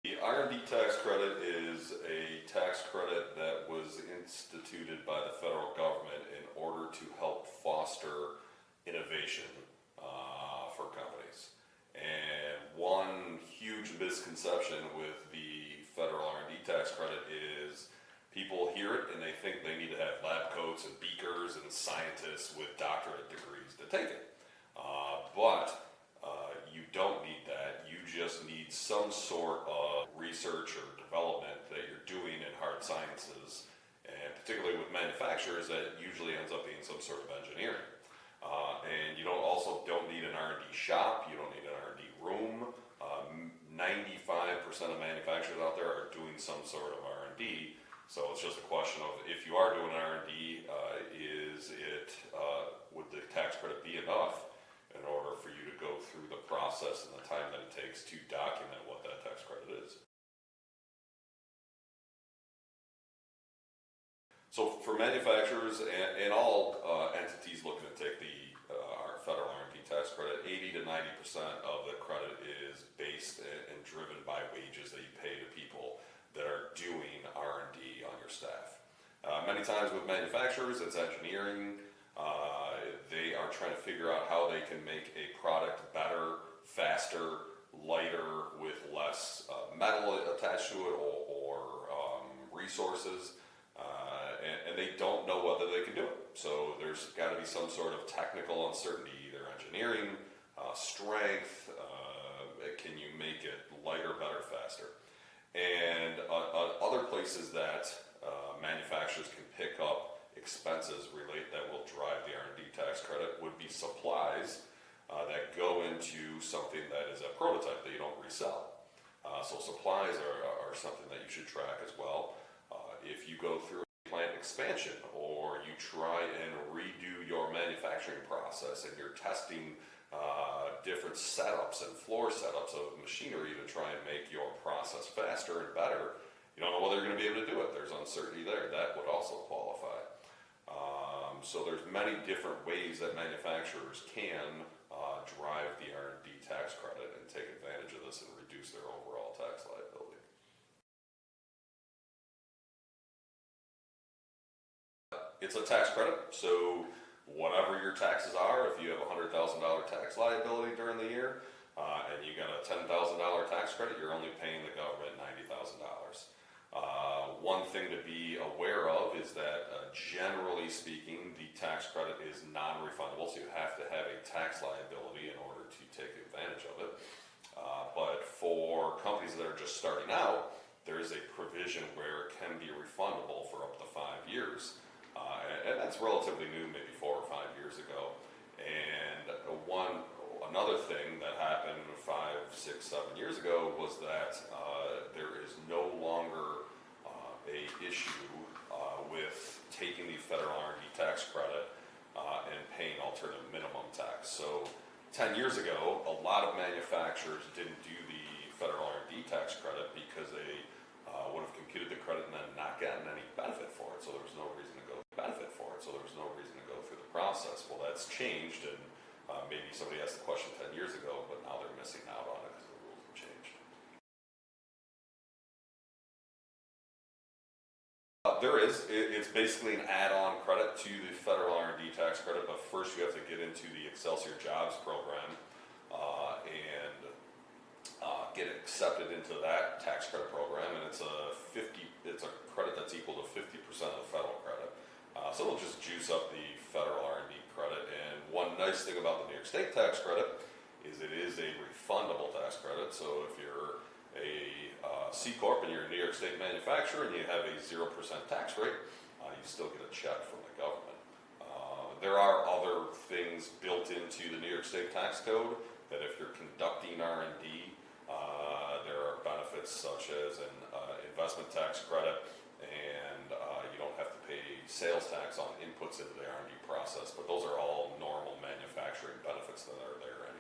The R&D tax credit is a tax credit that was instituted by the federal government in order to help foster innovation for companies. And one huge misconception with the federal R&D tax credit is people hear it and they think they need to have lab coats and beakers and scientists with doctorate degrees to take it. But you don't need that. You just need some sort of research or development that you're doing in hard sciences, and particularly with manufacturers, that usually ends up being some sort of engineering. And you don't need an R&D shop. You don't need an R&D room. 95% of manufacturers out there are doing some sort of R&D. So it's just a question of, if you are doing R&D, would the tax credit be enough in order for you to go through the process and the time that it takes to document what that tax credit is? So for manufacturers and all entities looking to take our federal R&D tax credit, 80 to 90% of the credit is based and driven by wages that you pay to people that are doing R&D on your staff. Many times with manufacturers, it's engineering. They are trying to figure out how they can make a product better, faster, lighter, with less metal attached to it or resources. And they don't know whether they can do it. So there's got to be some sort of technical uncertainty, either engineering, strength, can you make it lighter, better, faster? And other places that manufacturers can pick up expenses that will drive the R&D tax credit would be supplies that go into something that is a prototype that you don't resell. So supplies are something that you should track as well. If you go through plant expansion, or you try and redo your manufacturing process and you're testing different setups and floor setups of machinery to try and make your process faster and better, you don't know whether you're going to be able to do it. There's uncertainty there. That would also qualify. So there's many different ways that manufacturers can drive the R&D tax credit and take advantage of this and reduce their overall tax liability. It's a tax credit, so whatever your taxes are, if you have a $100,000 tax liability during the year and you got a $10,000 tax credit, you're only paying the government $90,000. One thing to be aware of is that generally speaking, the tax credit is non-refundable, so you have to have a tax liability in order to take advantage of it. But for companies that are just starting out, there is a provision where it can be refundable for up to 5 years. And that's relatively new, maybe 4 or 5 years ago. And another thing that happened 5, 6, 7 years ago was that there is no longer a issue with taking the federal R&D tax credit and paying alternative minimum tax. So 10 years ago, a lot of manufacturers didn't do the federal R&D tax credit because they would have computed the credit and then not gotten any benefit for it. So there was no reason to go through the process. Well, that's changed, and maybe somebody asked the question 10 years ago, but now they're missing out on it because the rules have changed. It's basically an add-on credit to the federal R&D tax credit, but first you have to get into the Excelsior Jobs program and get accepted into that tax credit program, and it's a credit that's equal to 50% of the federal credit. So it'll just juice up the federal R&D credit. And one nice thing about the New York State tax credit is it is a refundable tax credit. So if you're a C Corp and you're a New York State manufacturer and you have a 0% tax rate, you still get a check from the government. There are other things built into the New York State tax code that if you're conducting R&D, there are benefits such as an investment tax credit, and you don't have to pay sales tax on inputs into the R&D process, but those are all normal manufacturing benefits that are there anyway.